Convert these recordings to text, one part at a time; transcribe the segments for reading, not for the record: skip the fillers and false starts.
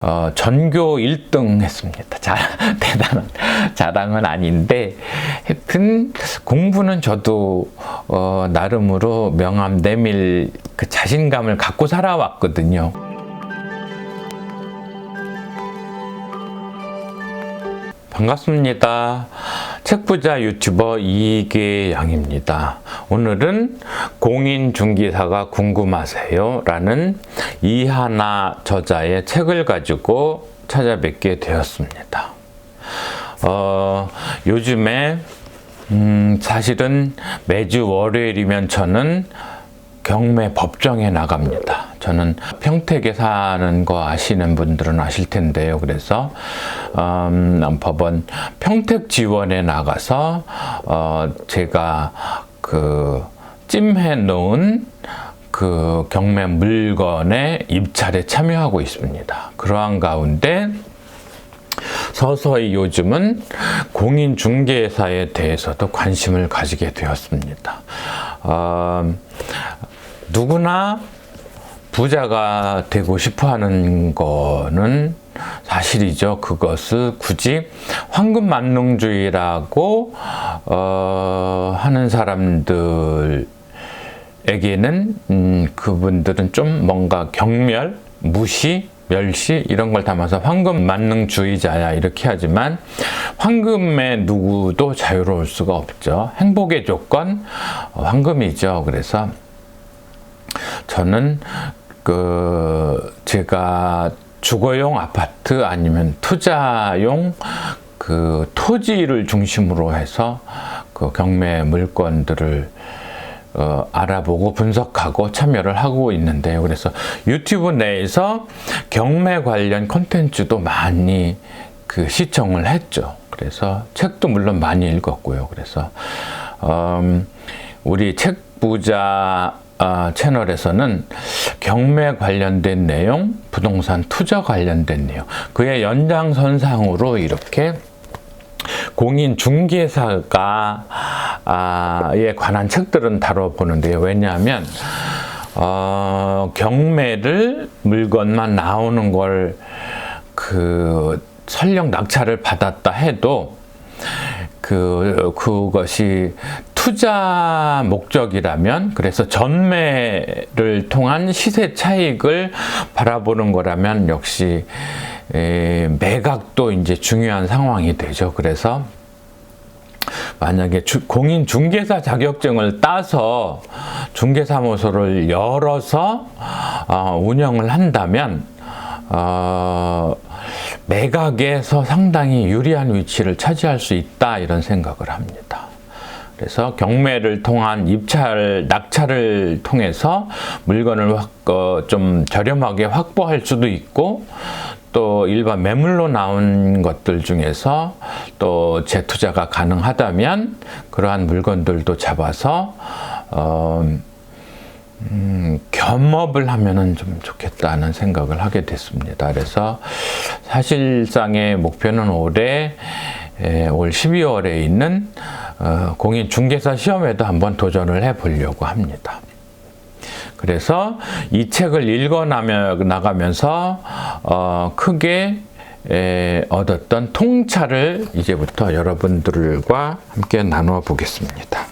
전교 1등 했습니다. 대단한 자랑은 아닌데, 하여튼, 공부는 저도, 나름으로 명함 내밀 그 자신감을 갖고 살아왔거든요. 반갑습니다. 책부자 유튜버 이계양입니다. 오늘은 공인중개사가 궁금하세요? 라는 이하나 저자의 책을 가지고 찾아뵙게 되었습니다. 요즘에 사실은 매주 월요일이면 저는 경매 법정에 나갑니다. 저는 평택에 사는 거 아시는 분들은 아실 텐데요. 그래서 법원 평택 지원에 나가서 제가 그 찜해 놓은 그 경매 물건의 입찰에 참여하고 있습니다. 그러한 가운데 서서히 요즘은 공인중개사에 대해서도 관심을 가지게 되었습니다. 누구나 부자가 되고 싶어 하는 거는 사실이죠. 그것을 굳이 황금만능주의라고 하는 사람들에게는 그분들은 좀 뭔가 경멸, 무시, 멸시 이런 걸 담아서 황금만능주의자야 이렇게 하지만 황금에 누구도 자유로울 수가 없죠. 행복의 조건 황금이죠. 그래서 저는 제가 주거용 아파트 아니면 투자용 그 토지를 중심으로 해서 그 경매 물건들을 알아보고 분석하고 참여를 하고 있는데요. 그래서 유튜브 내에서 경매 관련 콘텐츠도 많이 그 시청을 했죠. 그래서 책도 물론 많이 읽었고요. 그래서 우리 책부자 채널에서는 경매 관련된 내용, 부동산 투자 관련된 내용, 그의 연장선상으로 이렇게 공인중개사에 관한 책들은 다뤄보는데요. 왜냐하면 경매를 물건만 나오는 걸 설령 낙찰을 받았다 해도 그것이 투자 목적이라면, 그래서 전매를 통한 시세 차익을 바라보는 거라면 역시 매각도 이제 중요한 상황이 되죠. 그래서 만약에 공인중개사 자격증을 따서 중개사무소를 열어서 운영을 한다면 매각에서 상당히 유리한 위치를 차지할 수 있다 이런 생각을 합니다. 그래서 경매를 통한 낙찰을 통해서 물건을 좀 저렴하게 확보할 수도 있고, 또 일반 매물로 나온 것들 중에서 또 재투자가 가능하다면 그러한 물건들도 잡아서 겸업을 하면은 좀 좋겠다는 생각을 하게 됐습니다. 그래서 사실상의 목표는 올해 올 12월에 있는 공인중개사 시험에도 한번 도전을 해보려고 합니다. 그래서 이 책을 나가면서 크게 얻었던 통찰을 이제부터 여러분들과 함께 나누어 보겠습니다.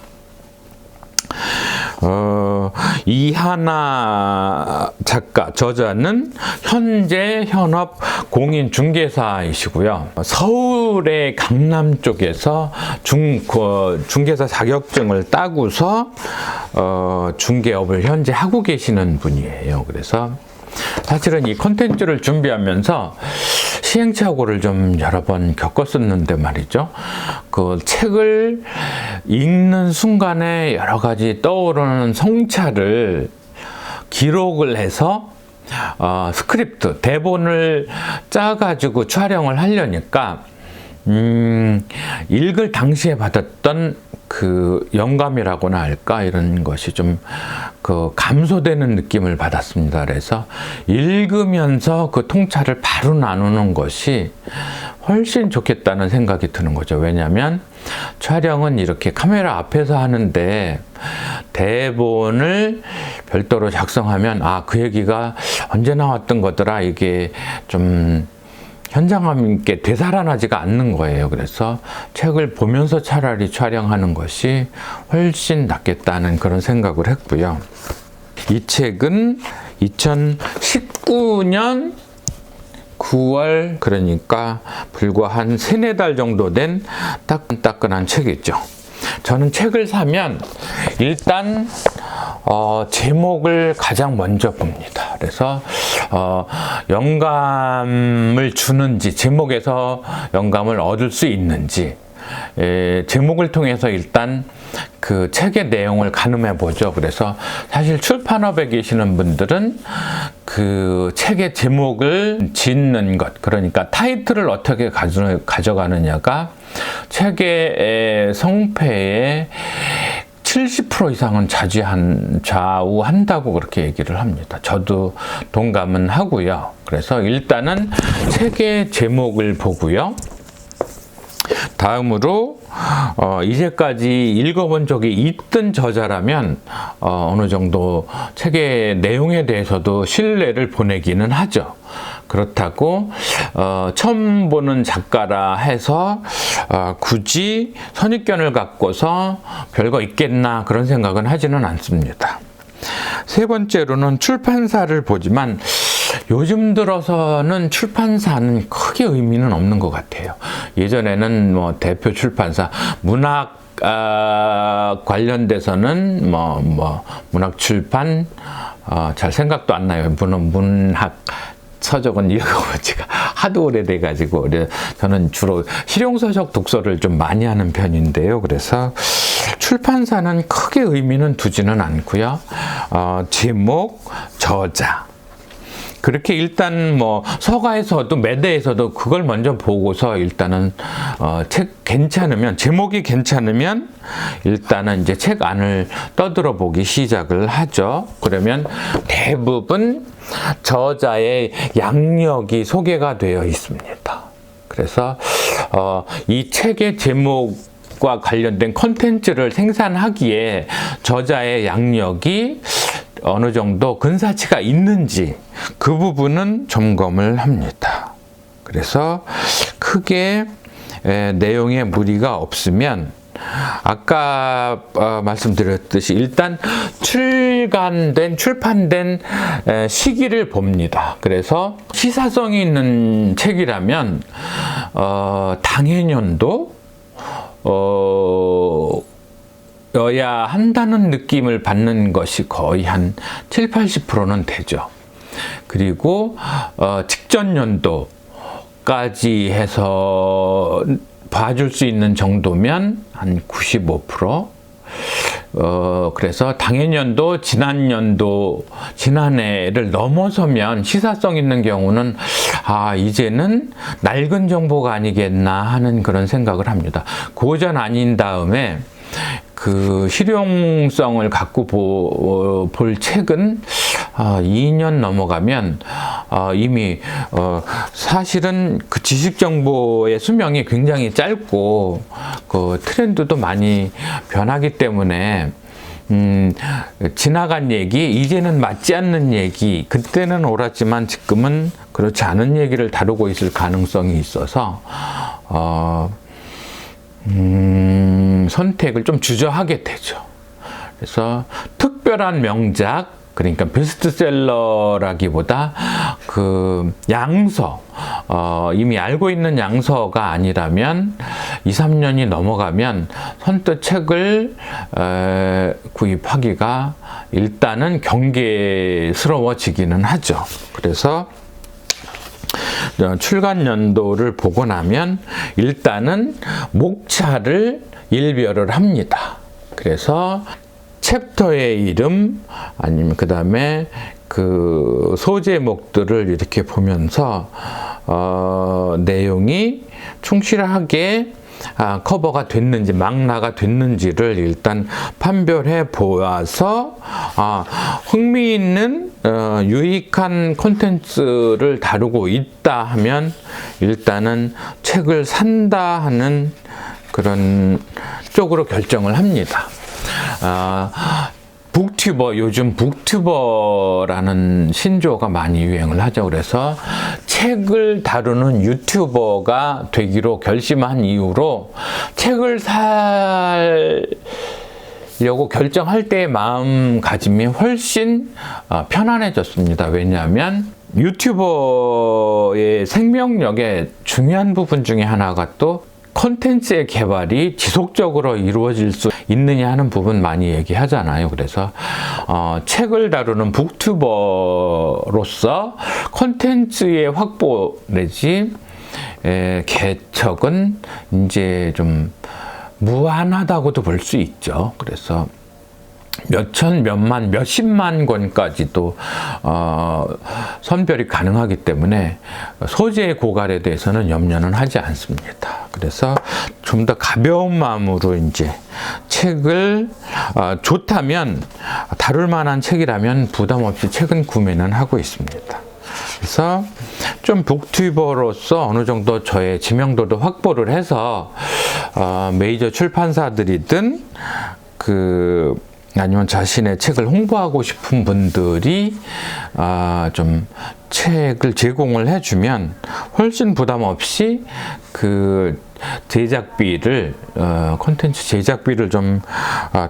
이하나 작가, 저자는 현재 현업 공인중개사이시고요. 서울의 강남 쪽에서 중개사 자격증을 따고서 중개업을 현재 하고 계시는 분이에요. 그래서 사실은 이 콘텐츠를 준비하면서 시행착오를 좀 여러 번 겪었었는데 말이죠. 그 책을 읽는 순간에 여러 가지 떠오르는 성찰을 기록을 해서 스크립트, 대본을 짜가지고 촬영을 하려니까 읽을 당시에 받았던 그 영감이라고나 할까, 이런 것이 좀 감소되는 느낌을 받았습니다. 그래서 읽으면서 그 통찰을 바로 나누는 것이 훨씬 좋겠다는 생각이 드는 거죠. 왜냐하면 촬영은 이렇게 카메라 앞에서 하는데 대본을 별도로 작성하면 그 얘기가 언제 나왔던 거더라, 이게 좀 현장감 있게 되살아나지가 않는 거예요. 그래서 책을 보면서 차라리 촬영하는 것이 훨씬 낫겠다는 그런 생각을 했고요. 이 책은 2019년 9월, 그러니까 불과 한 3-4달 정도 된 따끈따끈한 책이죠. 저는 책을 사면 일단 제목을 가장 먼저 봅니다. 그래서 영감을 주는지, 제목에서 영감을 얻을 수 있는지, 제목을 통해서 일단 그 책의 내용을 가늠해 보죠. 그래서 사실 출판업에 계시는 분들은 그 책의 제목을 짓는 것, 그러니까 타이틀을 어떻게 가져가느냐가 책의 성패에 70% 이상은 좌우한다고 그렇게 얘기를 합니다. 저도 동감은 하고요. 그래서 일단은 책의 제목을 보고요. 다음으로 이제까지 읽어본 적이 있던 저자라면 어느 정도 책의 내용에 대해서도 신뢰를 보내기는 하죠. 그렇다고 처음 보는 작가라 해서 굳이 선입견을 갖고서 별거 있겠나 그런 생각은 하지는 않습니다. 세 번째로는 출판사를 보지만 요즘 들어서는 출판사는 크게 의미는 없는 것 같아요. 예전에는 뭐 대표 출판사, 문학 관련돼서는 문학 출판, 잘 생각도 안 나요. 문학 서적은 읽어보지가 하도 오래돼가지고, 저는 주로 실용서적 독서를 좀 많이 하는 편인데요. 그래서 출판사는 크게 의미는 두지는 않고요. 제목, 저자, 그렇게 일단 뭐 서가에서도 매대에서도 그걸 먼저 보고서 일단은 책 괜찮으면, 제목이 괜찮으면 일단은 이제 책 안을 떠들어 보기 시작을 하죠. 그러면 대부분 저자의 양력이 소개가 되어 있습니다. 그래서 이 책의 제목과 관련된 콘텐츠를 생산하기에 저자의 양력이 어느 정도 근사치가 있는지 그 부분은 점검을 합니다. 그래서 크게 내용에 무리가 없으면 아까 말씀드렸듯이 일단 출판된 시기를 봅니다. 그래서 시사성이 있는 책이라면 당해년도 여야 한다는 느낌을 받는 것이 거의 한 70-80%는 되죠. 그리고 직전 연도까지 해서 봐줄 수 있는 정도면 한 95%. 그래서 당해년도, 지난해를 넘어서면 시사성 있는 경우는 이제는 낡은 정보가 아니겠나 하는 그런 생각을 합니다. 고전 아닌 다음에 그 실용성을 갖고 볼 책은 2년 넘어가면 이미 사실은 그 지식 정보의 수명이 굉장히 짧고 그 트렌드도 많이 변하기 때문에 지나간 얘기, 이제는 맞지 않는 얘기, 그때는 옳았지만 지금은 그렇지 않은 얘기를 다루고 있을 가능성이 있어서 선택을 좀 주저하게 되죠. 그래서 특별한 명작, 그러니까 베스트셀러라기보다 그 양서, 이미 알고 있는 양서가 아니라면 2-3년이 넘어가면 선뜻 책을 구입하기가 일단은 경계스러워지기는 하죠. 그래서 출간 연도를 보고 나면 일단은 목차를 일별을 합니다. 그래서 챕터의 이름, 아니면 그 다음에 그 소제목들을 이렇게 보면서 내용이 충실하게 커버가 됐는지 망라가 됐는지를 일단 판별해 보아서 흥미있는 유익한 콘텐츠를 다루고 있다 하면 일단은 책을 산다 하는 그런 쪽으로 결정을 합니다. 북튜버, 요즘 북튜버라는 신조어가 많이 유행을 하죠. 그래서 책을 다루는 유튜버가 되기로 결심한 이후로 책을 살려고 결정할 때의 마음가짐이 훨씬 편안해졌습니다. 왜냐하면 유튜버의 생명력의 중요한 부분 중에 하나가 또 콘텐츠의 개발이 지속적으로 이루어질 수 있느냐 하는 부분 많이 얘기하잖아요. 그래서 책을 다루는 북튜버로서 콘텐츠의 확보 내지 개척은 이제 좀 무한하다고도 볼 수 있죠. 그래서 몇천, 몇만, 몇십만 권까지도 선별이 가능하기 때문에 소재의 고갈에 대해서는 염려는 하지 않습니다. 그래서 좀 더 가벼운 마음으로 이제 책을 좋다면 다룰 만한 책이라면 부담 없이 책은 구매는 하고 있습니다. 그래서 좀 북튜버로서 어느 정도 저의 지명도도 확보를 해서 메이저 출판사들이든 아니면 자신의 책을 홍보하고 싶은 분들이 좀 책을 제공을 해주면 훨씬 부담 없이 그 제작비를 콘텐츠 제작비를 좀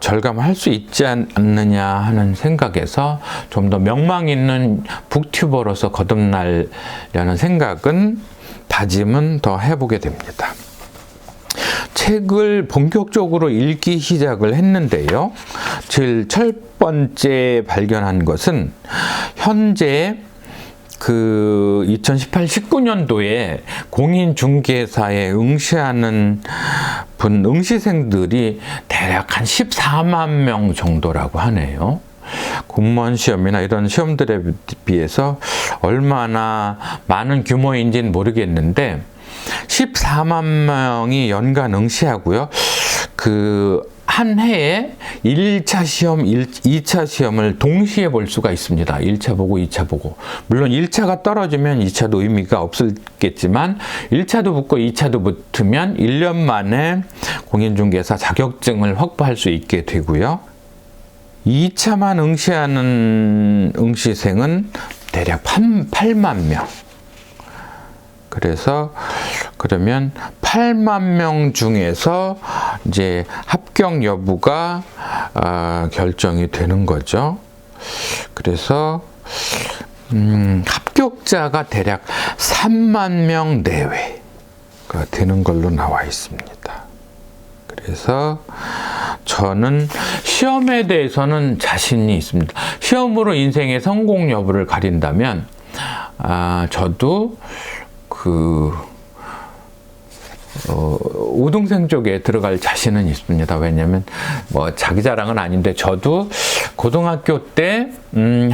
절감할 수 있지 않느냐 하는 생각에서 좀 더 명망 있는 북튜버로서 거듭나려는 생각은 다짐은 더 해보게 됩니다. 책을 본격적으로 읽기 시작을 했는데요. 제일 첫 번째 발견한 것은 현재 2018-19년도에 공인중개사에 응시하는 응시생들이 대략 한 14만 명 정도라고 하네요. 공무원 시험이나 이런 시험들에 비해서 얼마나 많은 규모인지는 모르겠는데 14만 명이 연간 응시하고요. 한 해에 1차 시험, 2차 시험을 동시에 볼 수가 있습니다. 1차 보고 2차 보고. 물론 1차가 떨어지면 2차도 의미가 없겠지만 1차도 붙고 2차도 붙으면 1년 만에 공인중개사 자격증을 확보할 수 있게 되고요. 2차만 응시하는 응시생은 대략 8만 명. 그래서 그러면 8만 명 중에서 이제 합격 여부가 결정이 되는 거죠. 그래서 합격자가 대략 3만 명 내외가 되는 걸로 나와 있습니다. 그래서 저는 시험에 대해서는 자신이 있습니다. 시험으로 인생의 성공 여부를 가린다면 저도 우등생 쪽에 들어갈 자신은 있습니다. 왜냐하면 자기 자랑은 아닌데 저도 고등학교 때 저는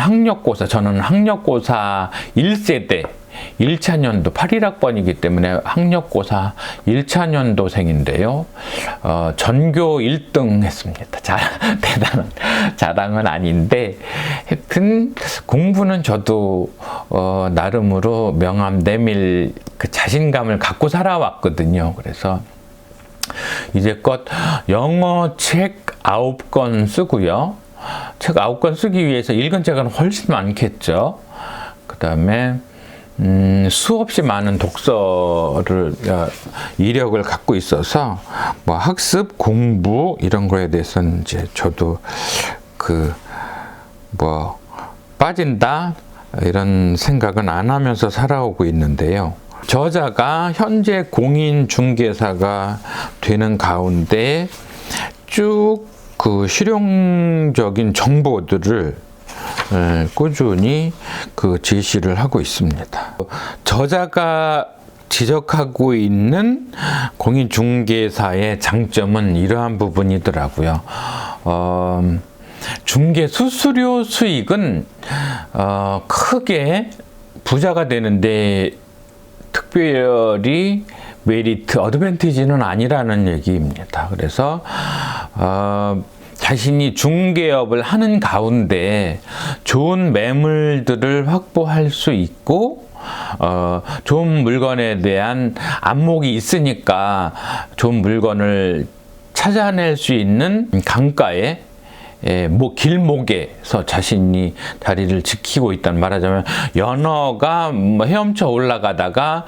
학력고사 1세대 1차 년도 81학번이기 때문에 학력고사 1차 년도생인데요. 전교 1등 했습니다. 대단한 자랑은 아닌데 하여튼 공부는 저도 나름으로 명함 내밀 그 자신감을 갖고 살아왔거든요. 그래서 이제껏 영어 책 9권 쓰고요. 책 9권 쓰기 위해서 읽은 책은 훨씬 많겠죠. 그 다음에 수없이 많은 독서를 이력을 갖고 있어서 학습, 공부 이런 거에 대해서는 이제 저도 빠진다 이런 생각은 안 하면서 살아오고 있는데요. 저자가 현재 공인중개사가 되는 가운데 쭉 실용적인 정보들을 꾸준히 제시를 하고 있습니다. 저자가 지적하고 있는 공인중개사의 장점은 이러한 부분이더라고요. 중개 수수료 수익은 크게 부자가 되는데 특별히 메리트, 어드밴티지는 아니라는 얘기입니다. 그래서 자신이 중개업을 하는 가운데 좋은 매물들을 확보할 수 있고 좋은 물건에 대한 안목이 있으니까 좋은 물건을 찾아낼 수 있는 강가에 길목에서 자신이 자리를 지키고 있다는, 말하자면 연어가 뭐 헤엄쳐 올라가다가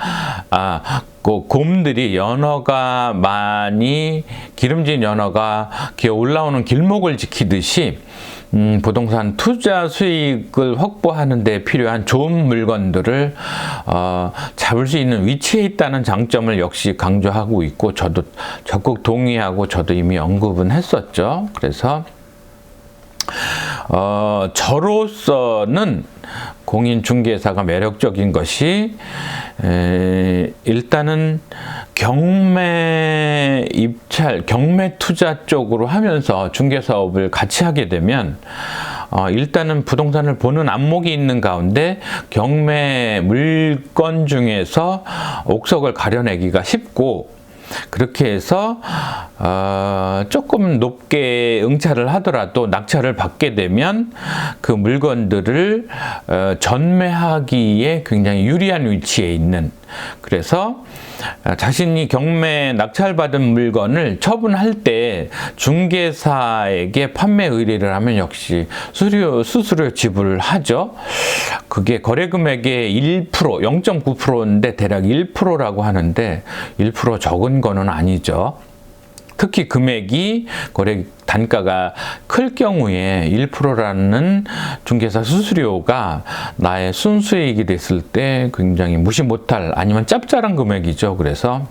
그 곰들이 연어가 많이 기름진 연어가 기어 올라오는 길목을 지키듯이 부동산 투자 수익을 확보하는 데 필요한 좋은 물건들을 잡을 수 있는 위치에 있다는 장점을 역시 강조하고 있고, 저도 적극 동의하고 저도 이미 언급은 했었죠. 그래서 저로서는 공인중개사가 매력적인 것이 일단은 경매 입찰, 경매 투자 쪽으로 하면서 중개사업을 같이 하게 되면 일단은 부동산을 보는 안목이 있는 가운데 경매 물건 중에서 옥석을 가려내기가 쉽고, 그렇게 해서 조금 높게 응찰을 하더라도 낙찰을 받게 되면 그 물건들을 전매하기에 굉장히 유리한 위치에 있는, 그래서 자신이 경매 낙찰받은 물건을 처분할 때 중개사에게 판매 의뢰를 하면 역시 수수료 지불을 하죠. 그게 거래 금액의 1%, 0.9%인데 대략 1%라고 하는데 1% 적은 거는 아니죠. 특히 금액이 거래 단가가 클 경우에 1%라는 중개사 수수료가 나의 순수익이 됐을 때 굉장히 무시 못할, 아니면 짭짤한 금액이죠. 그래서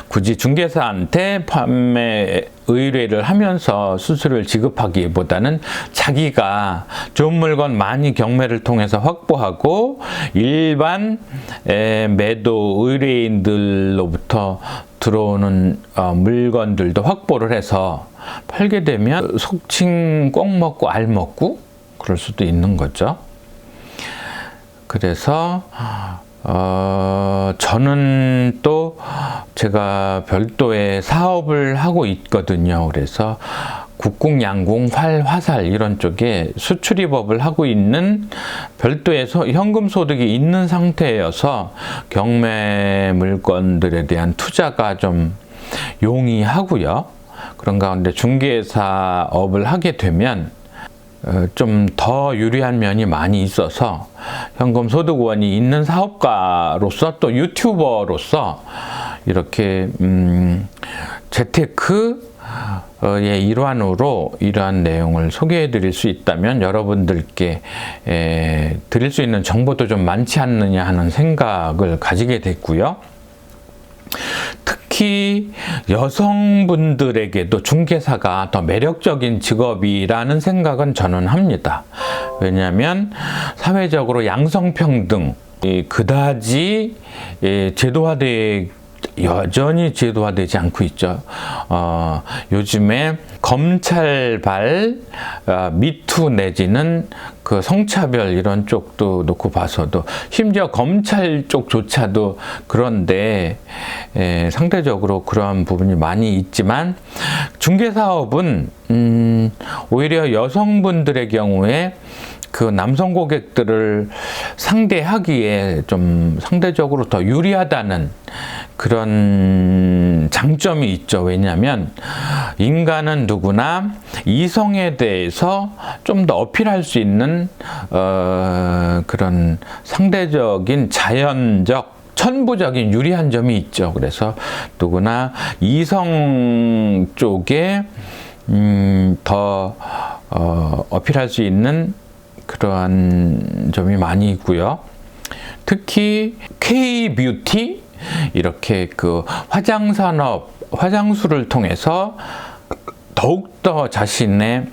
굳이 중개사한테 판매 의뢰를 하면서 수수료를 지급하기보다는 자기가 좋은 물건 많이 경매를 통해서 확보하고 일반 매도 의뢰인들로부터 들어오는 물건들도 확보를 해서 팔게 되면 속칭 꼭 먹고 알 먹고 그럴 수도 있는 거죠. 그래서 저는 또 제가 별도의 사업을 하고 있거든요. 그래서 국궁, 양궁, 활, 화살 이런 쪽에 수출입업을 하고 있는 별도의 현금 소득이 있는 상태여서 경매 물건들에 대한 투자가 좀 용이하고요. 그런 가운데 중개사업을 하게 되면 좀 더 유리한 면이 많이 있어서 현금 소득원이 있는 사업가로서 또 유튜버로서 이렇게 재테크의 일환으로 이러한 내용을 소개해 드릴 수 있다면 여러분들께 드릴 수 있는 정보도 좀 많지 않느냐 하는 생각을 가지게 됐고요. 특히 여성분들에게도 중개사가 더 매력적인 직업이라는 생각은 저는 합니다. 왜냐하면 사회적으로 양성평등이 그다지 여전히 제도화되지 않고 있죠. 요즘에 검찰발 미투 내지는 그 성차별 이런 쪽도 놓고 봐서도 심지어 검찰 쪽조차도 그런데 상대적으로 그러한 부분이 많이 있지만 중개사업은 오히려 여성분들의 경우에 그 남성 고객들을 상대하기에 좀 상대적으로 더 유리하다는 그런 장점이 있죠. 왜냐하면 인간은 누구나 이성에 대해서 좀 더 어필할 수 있는 그런 상대적인 자연적 천부적인 유리한 점이 있죠. 그래서 누구나 이성 쪽에 더 어필할 수 있는 그러한 점이 많이 있고요. 특히 K-뷰티 이렇게 그 화장산업, 화장수를 통해서 더욱더 자신의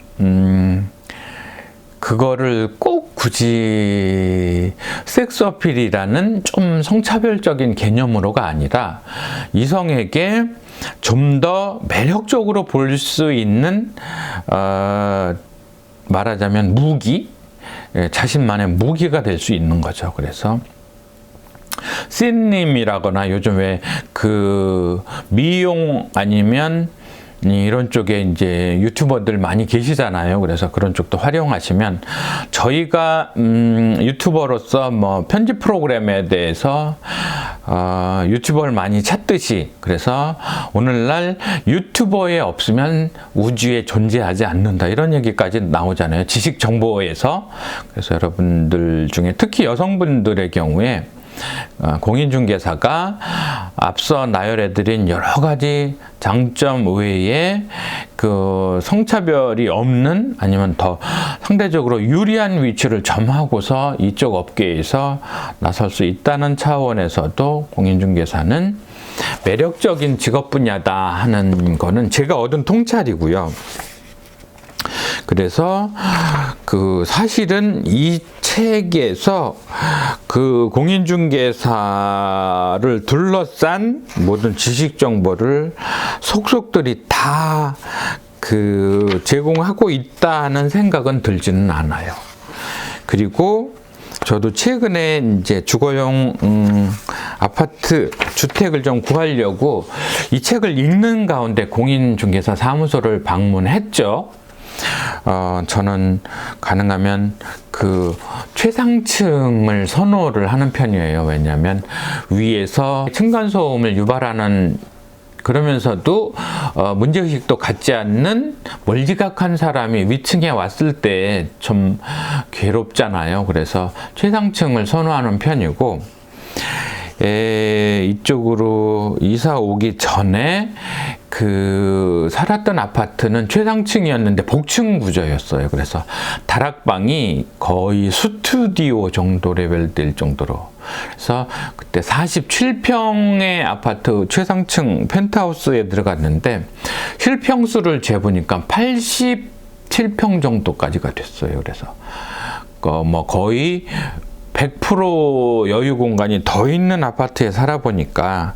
그거를 꼭 굳이 섹스 어필이라는 좀 성차별적인 개념으로가 아니라 이성에게 좀 더 매력적으로 볼 수 있는 말하자면 무기, 자신만의 무기가 될 수 있는 거죠. 그래서 씬님이라거나 요즘 왜 그 미용 아니면 이런 쪽에 이제 유튜버들 많이 계시잖아요. 그래서 그런 쪽도 활용하시면 저희가 유튜버로서 뭐 편집 프로그램에 대해서 유튜버를 많이 찾듯이, 그래서 오늘날 유튜버에 없으면 우주에 존재하지 않는다, 이런 얘기까지 나오잖아요. 지식 정보에서. 그래서 여러분들 중에 특히 여성분들의 경우에 공인중개사가 앞서 나열해드린 여러 가지 장점 외에 그 성차별이 없는, 아니면 더 상대적으로 유리한 위치를 점하고서 이쪽 업계에서 나설 수 있다는 차원에서도 공인중개사는 매력적인 직업 분야다 하는 거는 제가 얻은 통찰이고요. 그래서 그 사실은 이 책에서 그 공인중개사를 둘러싼 모든 지식 정보를 속속들이 다 그 제공하고 있다는 생각은 들지는 않아요. 그리고 저도 최근에 이제 주거용 아파트 주택을 좀 구하려고 이 책을 읽는 가운데 공인중개사 사무소를 방문했죠. 저는 가능하면 그 최상층을 선호를 하는 편이에요. 왜냐하면 위에서 층간소음을 유발하는, 그러면서도 문제의식도 갖지 않는 멀지각한 사람이 위층에 왔을 때 좀 괴롭잖아요. 그래서 최상층을 선호하는 편이고, 이쪽으로 이사 오기 전에 그 살았던 아파트는 최상층이었는데 복층 구조였어요. 그래서 다락방이 거의 스튜디오 정도 레벨 될 정도로. 그래서 그때 47평의 아파트 최상층 펜트하우스에 들어갔는데 실평수를 재보니까 87평 정도까지가 됐어요. 그래서 뭐 거의 100% 여유 공간이 더 있는 아파트에 살아보니까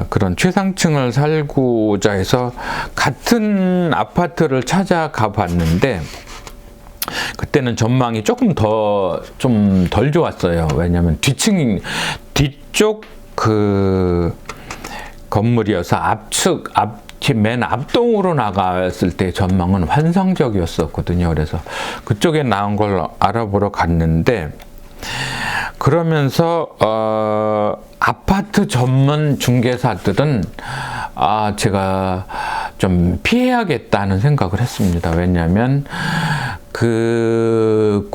그런 최상층을 살고자 해서 같은 아파트를 찾아가 봤는데, 그때는 전망이 조금 좀 덜 좋았어요. 왜냐하면 뒤쪽 그 건물이어서 맨 앞동으로 나갔을 때 전망은 환상적이었었거든요. 그래서 그쪽에 나온 걸 알아보러 갔는데, 그러면서 아파트 전문 중개사들은 제가 좀 피해야겠다는 생각을 했습니다. 왜냐하면 그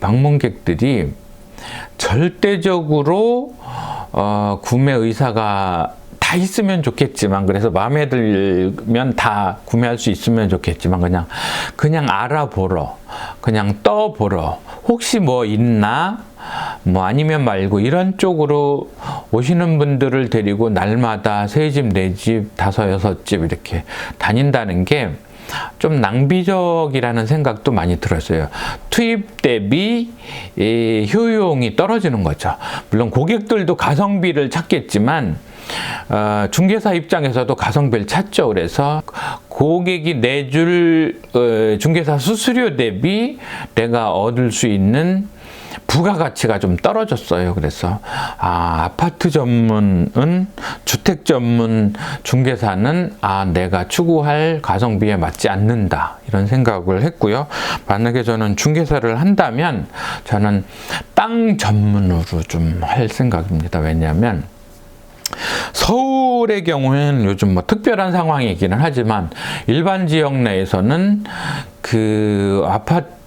방문객들이 절대적으로 구매 의사가 다 있으면 좋겠지만, 그래서 마음에 들면 다 구매할 수 있으면 좋겠지만, 그냥 알아보러, 그냥 떠보러, 혹시 뭐 있나, 뭐 아니면 말고, 이런 쪽으로 오시는 분들을 데리고 날마다 3집, 4집, 5, 6집 이렇게 다닌다는 게 좀 낭비적이라는 생각도 많이 들었어요. 투입 대비 효용이 떨어지는 거죠. 물론 고객들도 가성비를 찾겠지만 중개사 입장에서도 가성비를 찾죠. 그래서 고객이 내줄 중개사 수수료 대비 내가 얻을 수 있는 부가가치가 좀 떨어졌어요. 그래서 아파트 전문은, 주택 전문 중개사는 내가 추구할 가성비에 맞지 않는다, 이런 생각을 했고요. 만약에 저는 중개사를 한다면 저는 땅 전문으로 좀 할 생각입니다. 왜냐하면 서울의 경우에는 요즘 뭐 특별한 상황이기는 하지만 일반 지역 내에서는 그 아파트의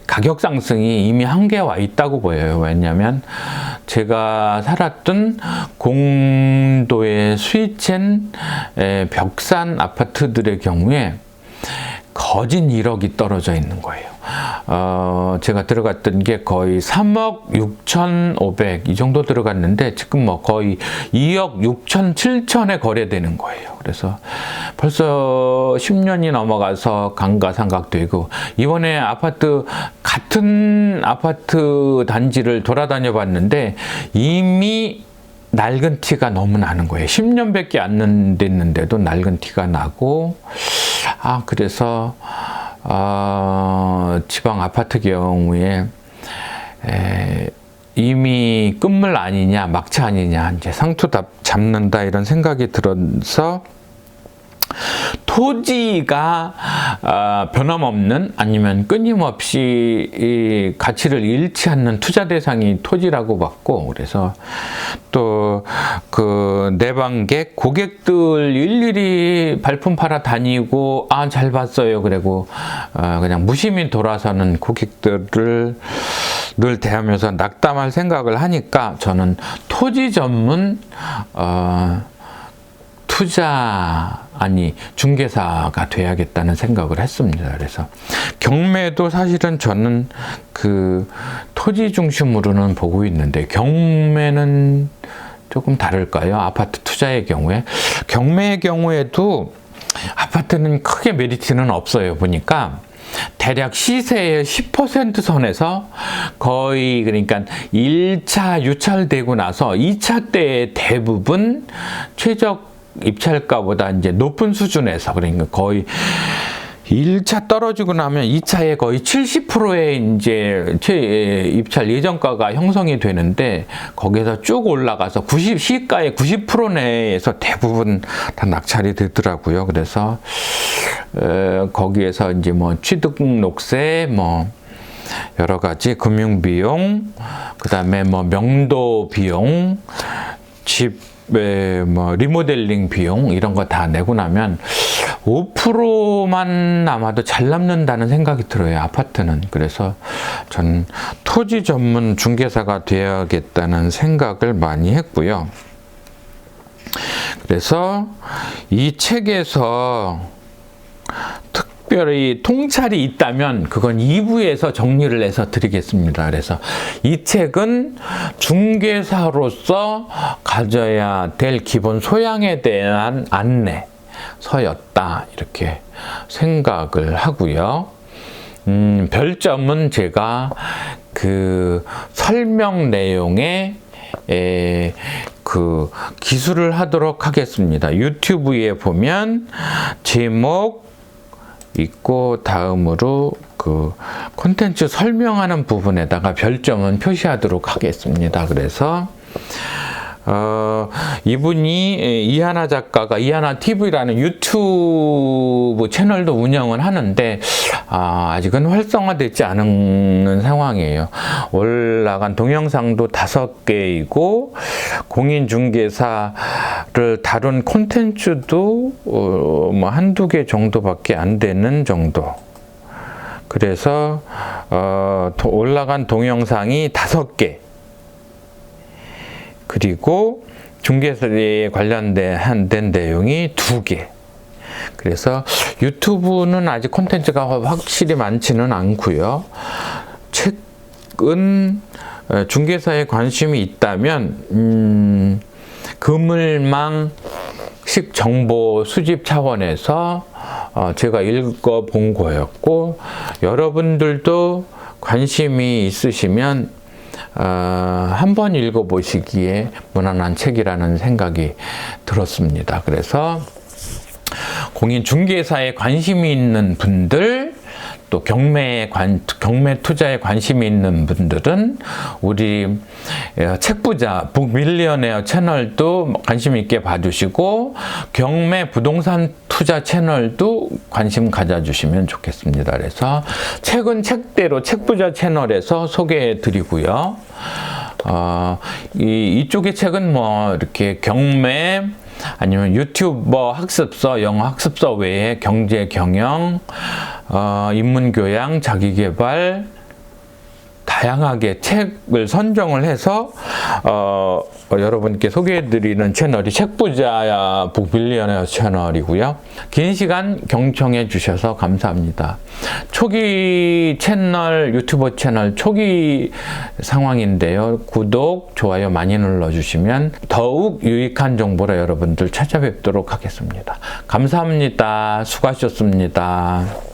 가격 상승이 이미 한계에 와 있다고 보여요. 왜냐하면 제가 살았던 공도의 스위첸 벽산 아파트들의 경우에 거진 1억이 떨어져 있는 거예요. 제가 들어갔던 게 거의 3억 6,500 이 정도 들어갔는데 지금 뭐 거의 2억 6천 7천에 거래되는 거예요. 그래서 벌써 10년이 넘어가서 감가상각되고, 이번에 같은 아파트 단지를 돌아다녀 봤는데 이미 낡은 티가 너무 나는 거예요. 10년밖에 안 됐는데도 낡은 티가 나고, 그래서 지방 아파트 경우에 이미 끝물 아니냐, 막차 아니냐, 이제 상투 잡는다, 이런 생각이 들어서 토지가 변함없는 아니면 끊임없이 이 가치를 잃지 않는 투자 대상이 토지라고 봤고, 그래서 또 그 내방객 고객들 일일이 발품 팔아 다니고 잘 봤어요 그리고 그냥 무심히 돌아서는 고객들을 늘 대하면서 낙담할 생각을 하니까 저는 토지 전문 중개사가 돼야겠다는 생각을 했습니다. 그래서 경매도 사실은 저는 그 토지 중심으로는 보고 있는데, 경매는 조금 다를까요? 아파트 투자의 경우에. 경매의 경우에도 아파트는 크게 메리트는 없어요. 보니까 대략 시세의 10% 선에서 거의, 그러니까 1차 유찰되고 나서 2차 때의 대부분 최적 입찰가보다 이제 높은 수준에서, 그러니까 거의 1차 떨어지고 나면 2차에 거의 70%의 이제 입찰 예정가가 형성이 되는데, 거기에서 쭉 올라가서 시가의 90% 내에서 대부분 다 낙찰이 되더라고요. 그래서 거기에서 이제 뭐 취득록세, 뭐 여러 가지 금융비용, 그 다음에 뭐 명도 비용, 뭐 리모델링 비용 이런 거 다 내고 나면 5%만 남아도 잘 남는다는 생각이 들어요, 아파트는. 그래서 전 토지 전문 중개사가 되어야겠다는 생각을 많이 했고요. 그래서 이 책에서 특별히 통찰이 있다면 그건 2부에서 정리를 해서 드리겠습니다. 그래서 이 책은 중개사로서 가져야 될 기본 소양에 대한 안내서였다, 이렇게 생각을 하고요. 별점은 제가 그 설명 내용에 그 기술을 하도록 하겠습니다. 유튜브에 보면 제목 있고, 다음으로 그 콘텐츠 설명하는 부분에다가 별점은 표시하도록 하겠습니다. 그래서 이분이 이하나 작가가 이하나 TV라는 유튜브 채널도 운영을 하는데 아직은 활성화되지 않은 상황이에요. 올라간 동영상도 5개이고 공인중개사를 다룬 콘텐츠도 뭐 한두 개 정도밖에 안 되는 정도. 그래서 올라간 동영상이 5개, 그리고 중개사에 관련된 내용이 2개. 그래서 유튜브는 아직 콘텐츠가 확실히 많지는 않고요. 책은 중개사에 관심이 있다면 그물망식 정보 수집 차원에서 제가 읽어본 거였고, 여러분들도 관심이 있으시면 한번 읽어보시기에 무난한 책이라는 생각이 들었습니다. 그래서 공인중개사에 관심이 있는 분들, 또 경매 투자에 관심이 있는 분들은 우리 책부자 북밀리언웨어 채널도 관심 있게 봐주시고, 경매 부동산 투자 채널도 관심 가져주시면 좋겠습니다. 그래서 책은 책대로 책부자 채널에서 소개해 드리고요. 이쪽의 책은 뭐 이렇게 경매 아니면 유튜버 학습서, 영어 학습서 외에 경제, 경영, 인문교양, 자기계발 다양하게 책을 선정을 해서 여러분께 소개해드리는 채널이 책부자 북밀리언웨어 채널이고요. 긴 시간 경청해 주셔서 감사합니다. 초기 채널, 유튜버 채널 초기 상황인데요. 구독, 좋아요 많이 눌러주시면 더욱 유익한 정보로 여러분들 찾아뵙도록 하겠습니다. 감사합니다. 수고하셨습니다.